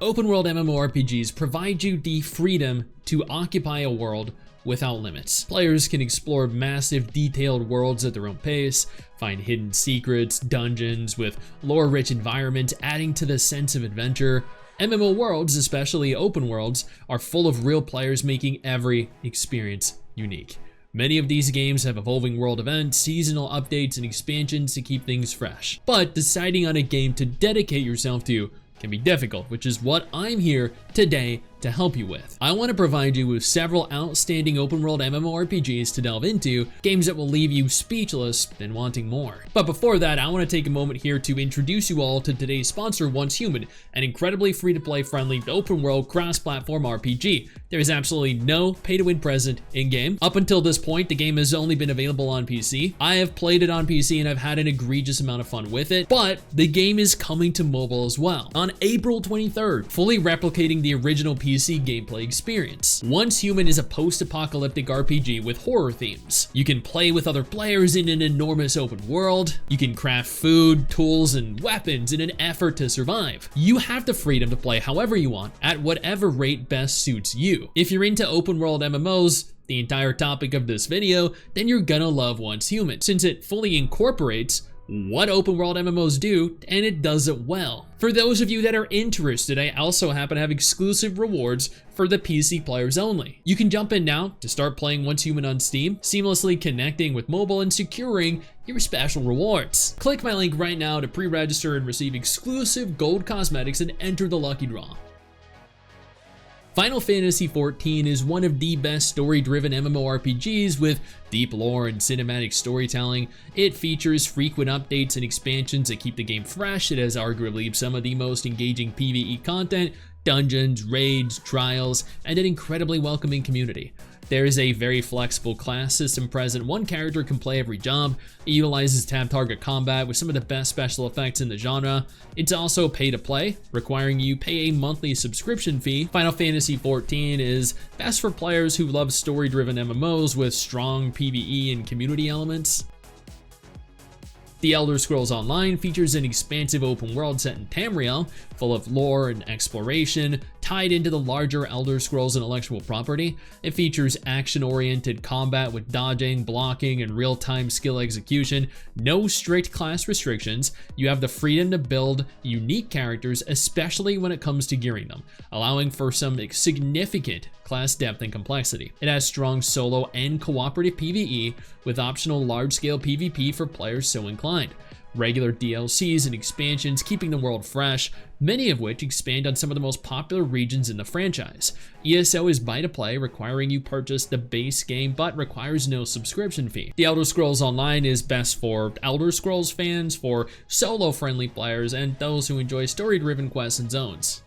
Open world MMORPGs provide you the freedom to occupy a world without limits. Players can explore massive, detailed worlds at their own pace, find hidden secrets, dungeons with lore-rich environments adding to the sense of adventure. MMO worlds, especially open worlds, are full of real players making every experience unique. Many of these games have evolving world events, seasonal updates, and expansions to keep things fresh. But deciding on a game to dedicate yourself to can be difficult, which is what I'm here today to help you with. I want to provide you with several outstanding open world MMORPGs to delve into, games that will leave you speechless and wanting more. But before that, I want to take a moment here to introduce you all to today's sponsor, Once Human, an incredibly free-to-play friendly open world cross-platform RPG. There is absolutely no pay-to-win present in-game. Up until this point, the game has only been available on PC. I have played it on PC and I've had an egregious amount of fun with it, but the game is coming to mobile as well on April 23rd, fully replicating the original PC gameplay experience. Once Human is a post-apocalyptic RPG with horror themes. You can play with other players in an enormous open world. You can craft food, tools, and weapons in an effort to survive. You have the freedom to play however you want, at whatever rate best suits you. If you're into open world MMOs, the entire topic of this video, then you're gonna love Once Human, since it fully incorporates what open world MMOs do, and it does it well. For those of you that are interested, I also happen to have exclusive rewards for the PC players only. You can jump in now to start playing Once Human on Steam, seamlessly connecting with mobile and securing your special rewards. Click my link right now to pre-register and receive exclusive gold cosmetics and enter the lucky draw. Final Fantasy XIV is one of the best story-driven MMORPGs with deep lore and cinematic storytelling. It features frequent updates and expansions that keep the game fresh. It has arguably some of the most engaging PvE content, dungeons, raids, trials, and an incredibly welcoming community. There is a very flexible class system present. One character can play every job. It utilizes tab target combat with some of the best special effects in the genre. It's also pay to play, requiring you pay a monthly subscription fee. Final Fantasy XIV is best for players who love story-driven MMOs with strong PvE and community elements. The Elder Scrolls Online features an expansive open world set in Tamriel, full of lore and exploration, tied into the larger Elder Scrolls intellectual property. It features action-oriented combat with dodging, blocking, and real-time skill execution. No strict class restrictions. You have the freedom to build unique characters, especially when it comes to gearing them, allowing for some significant class depth and complexity. It has strong solo and cooperative PvE with optional large-scale PvP for players so inclined. Regular DLCs and expansions keeping the world fresh, many of which expand on some of the most popular regions in the franchise. ESO is buy to play, requiring you purchase the base game but requires no subscription fee. The Elder Scrolls Online is best for Elder Scrolls fans, for solo-friendly players, and those who enjoy story-driven quests and zones.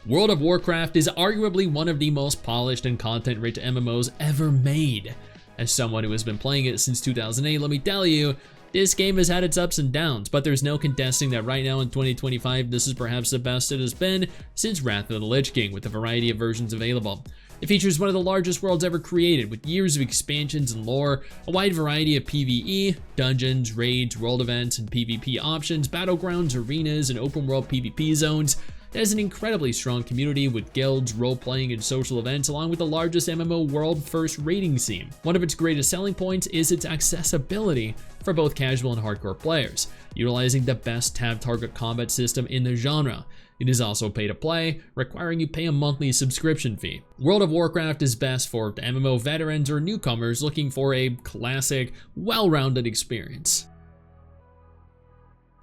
World of Warcraft is arguably one of the most polished and content-rich MMOs ever made. As someone who has been playing it since 2008, let me tell you, this game has had its ups and downs, but there's no contesting that right now in 2025, this is perhaps the best it has been since Wrath of the Lich King, with a variety of versions available. It features one of the largest worlds ever created, with years of expansions and lore, a wide variety of PvE, dungeons, raids, world events, and PvP options, battlegrounds, arenas, and open world PvP zones. It has an incredibly strong community with guilds, role-playing, and social events, along with the largest MMO world-first raiding scene. One of its greatest selling points is its accessibility for both casual and hardcore players, utilizing the best tab target combat system in the genre. It is also pay to play, requiring you pay a monthly subscription fee. World of Warcraft is best for MMO veterans or newcomers looking for a classic, well-rounded experience.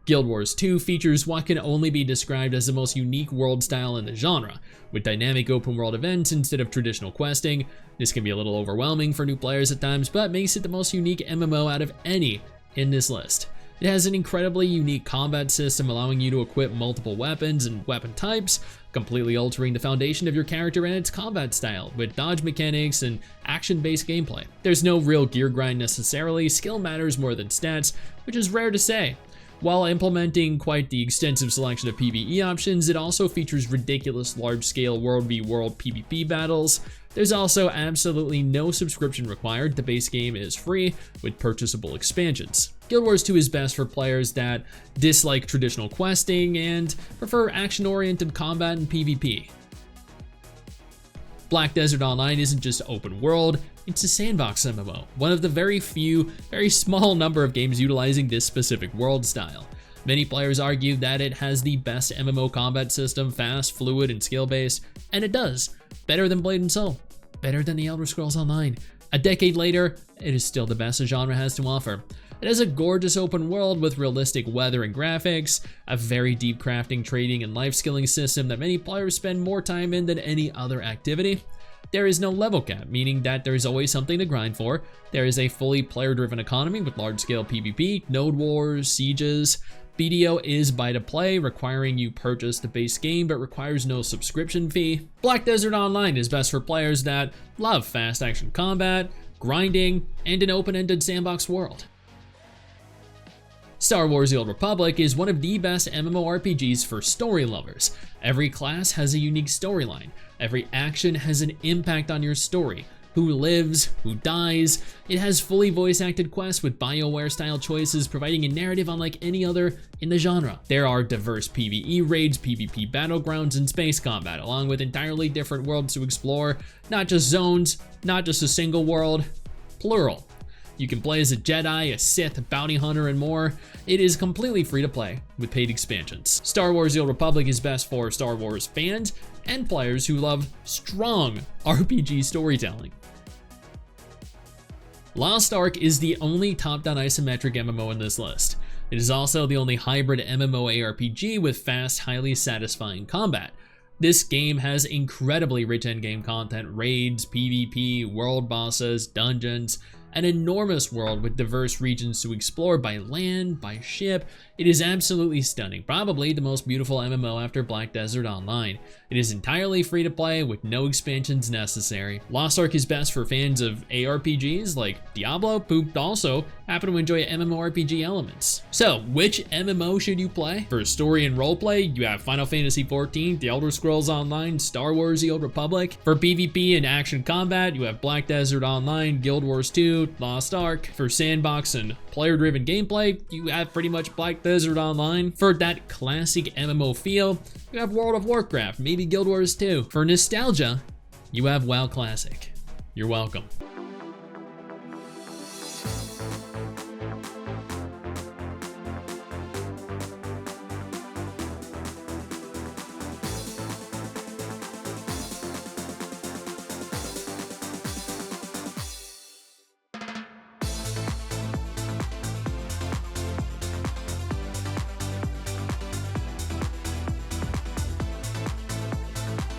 Guild Wars 2 features what can only be described as the most unique world style in the genre, with dynamic open world events instead of traditional questing. This can be a little overwhelming for new players at times, but makes it the most unique MMO out of any in this list. It has an incredibly unique combat system, allowing you to equip multiple weapons and weapon types, completely altering the foundation of your character and its combat style, with dodge mechanics and action-based gameplay. There's no real gear grind necessarily, skill matters more than stats, which is rare to say. While implementing quite the extensive selection of PvE options, it also features ridiculous large-scale world v world PvP battles. There's also absolutely no subscription required. The base game is free with purchasable expansions. Guild Wars 2 is best for players that dislike traditional questing and prefer action-oriented combat and PvP. Black Desert Online isn't just open world, it's a sandbox MMO, one of the very small number of games utilizing this specific world style. Many players argue that it has the best MMO combat system, fast, fluid, and skill-based, and it does. Better than Blade and Soul, better than the Elder Scrolls Online. A decade later, it is still the best the genre has to offer. It has a gorgeous open world with realistic weather and graphics, a very deep crafting, trading, and life skilling system that many players spend more time in than any other activity. There is no level cap, meaning that there is always something to grind for. There is a fully player-driven economy with large-scale PvP, node wars, sieges. BDO is buy to play, requiring you purchase the base game but requires no subscription fee. Black Desert Online is best for players that love fast action combat, grinding, and an open-ended sandbox world. Star Wars: The Old Republic is one of the best MMORPGs for story lovers. Every class has a unique storyline. Every action has an impact on your story. Who lives, who dies. It has fully voice-acted quests with BioWare-style choices, providing a narrative unlike any other in the genre. There are diverse PvE raids, PvP battlegrounds, and space combat, along with entirely different worlds to explore. Not just zones, not just a single world, plural. You can play as a Jedi, a Sith, a bounty hunter, and more. It is completely free to play with paid expansions. Star Wars: The Old Republic is best for Star Wars fans and players who love strong RPG storytelling. Lost Ark is the only top-down isometric MMO in this list. It is also the only hybrid MMORPG with fast, highly satisfying combat. This game has incredibly rich endgame content, raids, PvP, world bosses, dungeons, an enormous world with diverse regions to explore by land, by ship. It is absolutely stunning, probably the most beautiful MMO after Black Desert Online. It is entirely free to play with no expansions necessary. Lost Ark is best for fans of ARPGs like Diablo, who also happen to enjoy MMORPG elements. So, which MMO should you play? For story and roleplay, you have Final Fantasy XIV, The Elder Scrolls Online, Star Wars: The Old Republic. For PvP and action combat, you have Black Desert Online, Guild Wars 2, Lost Ark. For sandbox and player-driven gameplay, you have pretty much Black Desert Online. For that classic MMO feel, you have World of Warcraft, maybe Guild Wars 2. For nostalgia, you have WoW Classic. You're welcome.